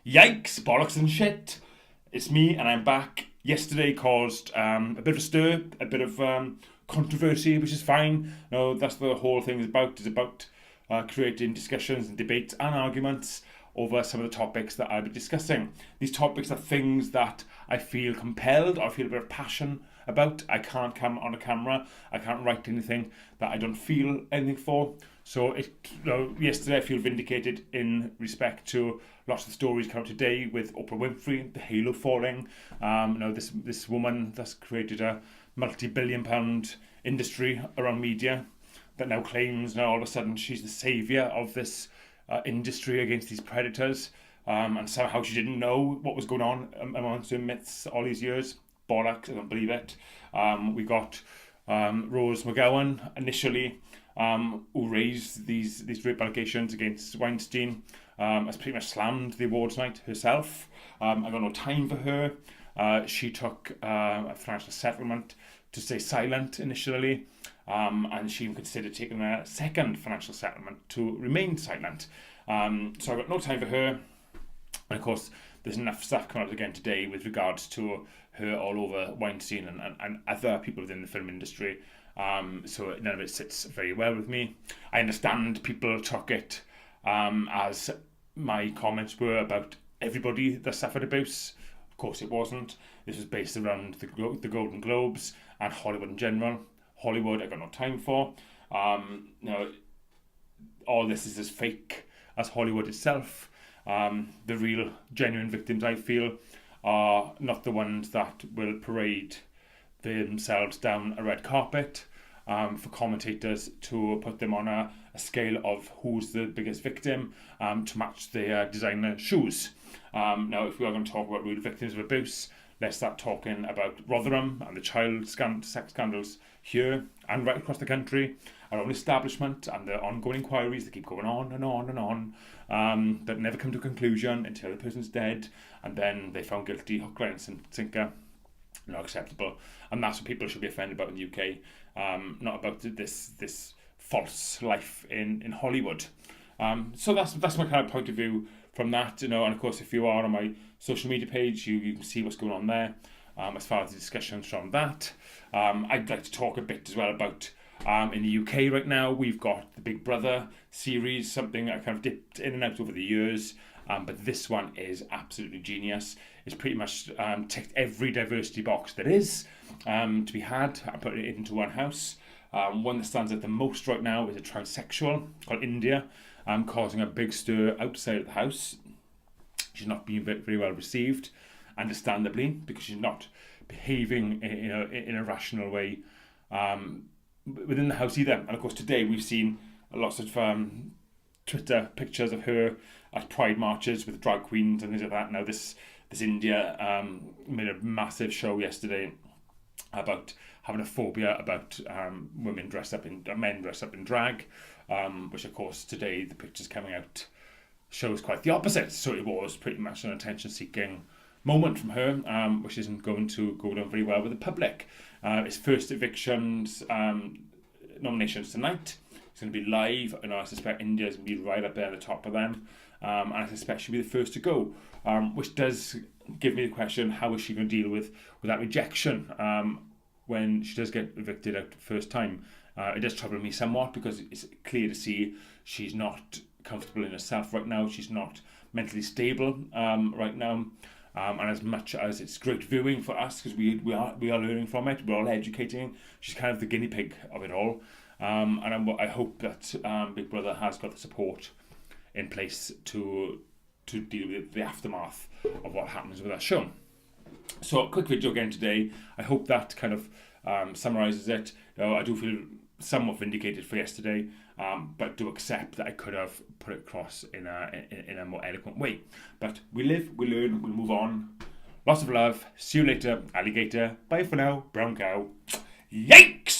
Yikes, bollocks and shit. It's me and I'm back. Yesterday caused a bit of a stir, a bit of controversy, which is fine. No, that's what the whole thing is about. It's about creating discussions and debates and arguments over some of the topics that I'll be discussing. These topics are things that I feel compelled or feel a bit of passion about. I can't come on a camera. I can't write anything that I don't feel anything for. So yesterday I feel vindicated in respect to lots of the stories come out today with Oprah Winfrey, the halo falling. This woman that's created a multi-billion-pound industry around media that now claims now all of a sudden she's the saviour of this industry against these predators, and somehow she didn't know what was going on amongst her myths all these years. Bollocks, I don't believe it. We got Rose McGowan initially, who raised these rape allegations against Weinstein, has pretty much slammed the awards night herself. I got no time for her. She took a financial settlement to stay silent initially, and she even considered taking a second financial settlement to remain silent. So I got no time for her. And of course, there's enough stuff coming out again today with regards to her all over Weinstein and other people within the film industry. So none of it sits very well with me. I understand people took it as my comments were about everybody that suffered abuse. Of course it wasn't. This was based around the Golden Globes and Hollywood in general. Hollywood I got no time for. All this is as fake as Hollywood itself. The real genuine victims, I feel, are not the ones that will parade themselves down a red carpet for commentators to put them on a scale of who's the biggest victim to match their designer shoes. Now, if we are going to talk about real victims of abuse, let's start talking about Rotherham and the child sex scandals here and right across the country, our own establishment and the ongoing inquiries that keep going on and on and on, that never come to a conclusion until the person's dead and then they found guilty, hook, line and sinker. Not acceptable, and that's what people should be offended about in the UK, not about this false life in Hollywood. So that's my kind of point of view from that, and of course if you are on my social media page, you can see what's going on there. As far as the discussions from that, I'd like to talk a bit as well about in the UK right now we've got the Big Brother series, something I kind of dipped in and out over the years. But this one is absolutely genius. It's pretty much ticked every diversity box there is to be had and put it into one house. One that stands out the most right now is a transsexual called India, causing a big stir outside of the house. She's not being very well received, understandably, because she's not behaving in a rational way within the house either. And of course today we've seen lots of Twitter pictures of her at pride marches with drag queens and things like that. Now this India made a massive show yesterday about having a phobia about men dressed up in drag, which of course today the pictures coming out shows quite the opposite. So it was pretty much an attention-seeking moment from her, which isn't going to go down very well with the public. Its first evictions nominations tonight. It's going to be live, and I suspect India's going to be right up there at the top of them. And I suspect she'll be the first to go, which does give me the question: how is she going to deal with that rejection when she does get evicted out the first time? It does trouble me somewhat because it's clear to see she's not comfortable in herself right now. She's not mentally stable right now. And as much as it's great viewing for us because we are learning from it, we're all educating. She's kind of the guinea pig of it all. And I hope that Big Brother has got the support in place to deal with the aftermath of what happens with that show. So a quick video again today. I hope that kind of summarises it. I do feel somewhat vindicated for yesterday, but do accept that I could have put it across in a more eloquent way. But we live, we learn, we'll move on. Lots of love. See you later, alligator. Bye for now, brown cow. Yikes!